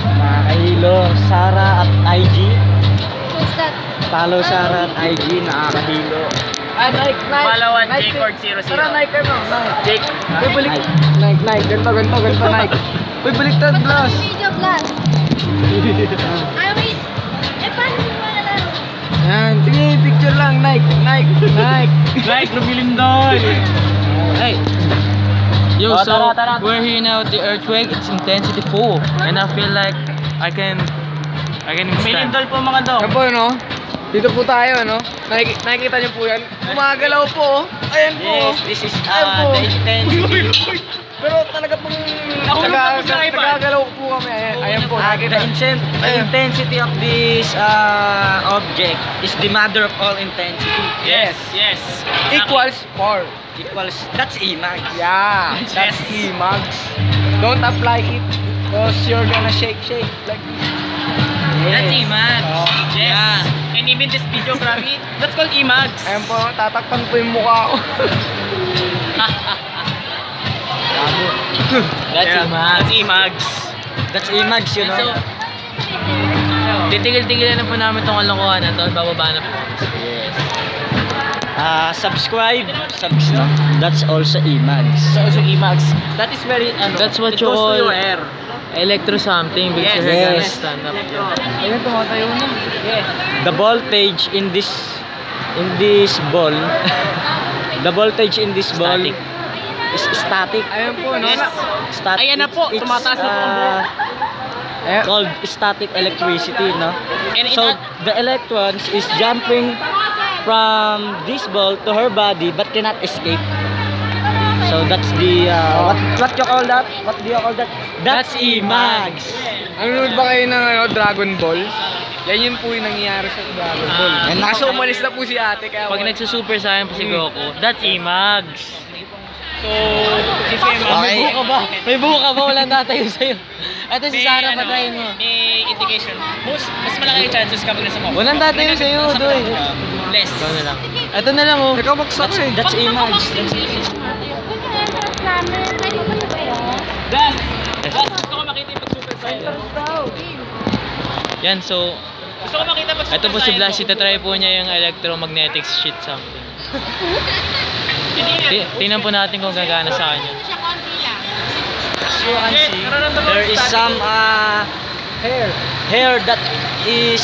Nakakahilo. Sarah at IG. Who's that? Follow Sarah at IG. Nakakahilo. Nike. Palawan, J-Cord 00. Tara, Nike ano? Jake. Uy, balik. Nike. Ganto, Nike. Uy, baliktad, Blas. Video blast. Ay, wait. Eh, paano mo malalaman? Yan. Sige, picture lang. Nike. Like, Lumilindol. Hey. Yo, Oh, so tara. we're here now at the earthquake. It's intensity 4. And I feel like I can stand. Lumilindol po mga dog. Yan po, no? Dito po tayo, no? Nakikita niyo po yan. Gumagalaw po, oh. Ayan po. Yes, this is Ayan po. the intensity. Pero talaga pong nagagalaw po kami. Ayan po. The intensity of this object is the mother of all intensity. Yes. Equals 4. That's Emax. Yeah, that's E-Mags. Don't apply it because you're gonna shake like this. That's Emax. Oh. Yes. Yeah. And even this videography, that's called Emax. Ayan po, tatakpan po yung mukha ko. That's Emax. That's Emax, you know. So, titigil-tigilan na po namin itong kalokohan na to. Bababa na po. Yes. Subscribe. That's also Emax. So Emax. That is very, that's what you call your hair. electro something because you're gonna stand up. Ayan, tumatayo na. Yes. The voltage in this ball, the voltage in this ball Static. is static. Ayan po, no? Yes. Static. Ayan na po, It's, tumataas na po ang buhok. Ayan. called static electricity, no? And in So that- the electrons is jumping from this ball to her body but cannot escape. So that's the what you call that? What do you call that? That's Emax. Nanonood ba kayo ng Dragon Ball? Yan yun po yung nangyayari sa Dragon Ball. And Kaso umalis na po si ate kaya Pag nagsusuper sa akin po si Goku, that's Emax. So, Okay. May buho ka ba? Walang tatayo sa'yo. Ito si Sarah, patayin mo. May indication. Mas malaki yung chances kapag nasa mo. Walang tatayo sa'yo, doy. Less. Ikaw na lang. Ito na lang, oh. Ikaw baksak eh. That's Emax. Gusto ko makita yung pag-super saiyan. Yan, so, Gusto ko makita pag-super ito po si Blas, itatry po niya yung electromagnetic shit something. Tingnan po natin kung gagana sa kanya. As you can see, there is some hair that is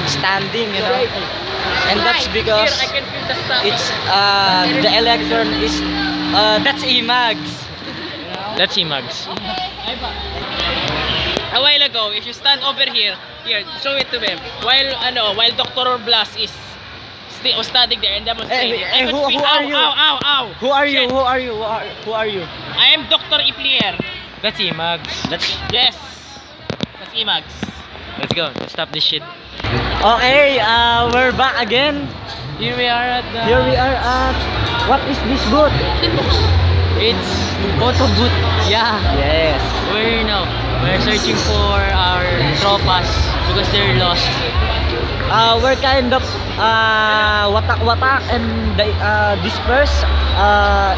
standing, you know, and that's because I can feel the stuff. it's the electron is that's Emax. That's Emax. A while ago, if you stand over here, show it to them. While Dr. Blas is standing there and demonstrating. Who are you? Ow! Who are you? Shit. Who are you? I am Dr. Iplier. That's Emax. Yes. That's Emax. Let's go. Let's stop this shit. Okay, we're back again. Here we are at What is this booth? It's photo booth. Yeah. Yes. We're here now. We're searching for our tropas because they're lost. We're kind of watak and dispersed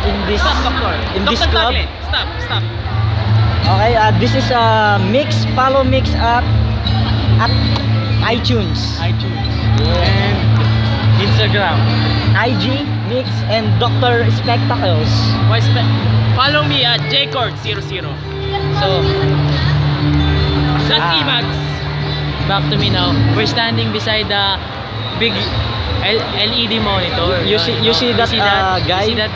in this Dr. club. Tagle. Stop. Okay, this is a follow mix at iTunes. And Instagram. IG Mix and Dr. Spectacles. Follow me at J-Cord 00. So, That's Emax. back to me now. We're standing beside the big LED monitor. You see that guy? You see that?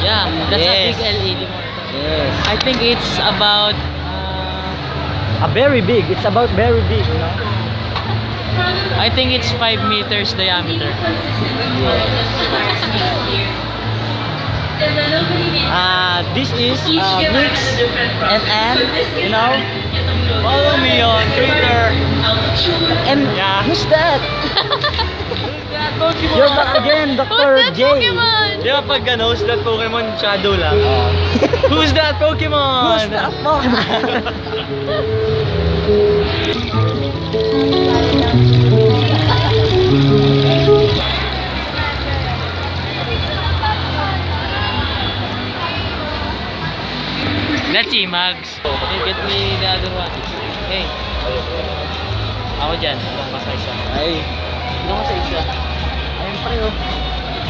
Yeah, that's Yes. a big LED monitor. Yes. I think it's about Very big. It's about very big, you know. I think it's 5 meters diameter. This is Mix and you know, follow me on Twitter. And who's that? You're back again, Dr. J. Di ba pag who's that Pokemon shadow lang? Who's that Pokemon? Who's that Pokemon? That's Emax. Get me that another one. Hey. Ako dyan. Doon ka sa isa. Ay. Doon ka sa isa. Ayun pa rin, oh.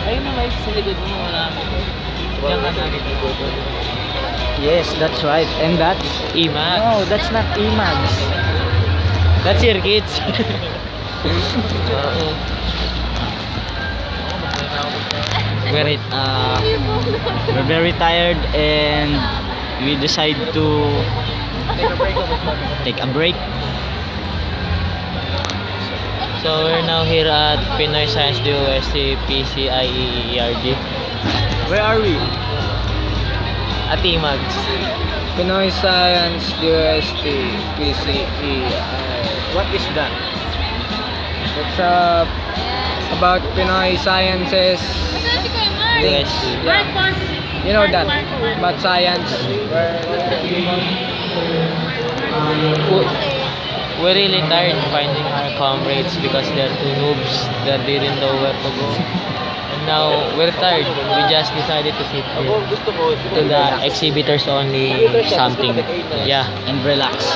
Ayun na, may sa likod mo. Wala kami. Diyan ka namin. Yes, that's right. And that's... Imax. No, that's not IMAX. That's your kids. We're very tired and we decide to take a break. So we're now here at Pinoy Science DOST PCIEERD Where are we? at Imax. Pinoy Science DOST PCE. What is that? It's about Pinoy Sciences. Yes. Yeah. You know that. About science. We're really tired finding our comrades because they're too noobs that didn't know where to go. And now we're tired. We just decided to sit here to the exhibitors only something. Yeah. And relax.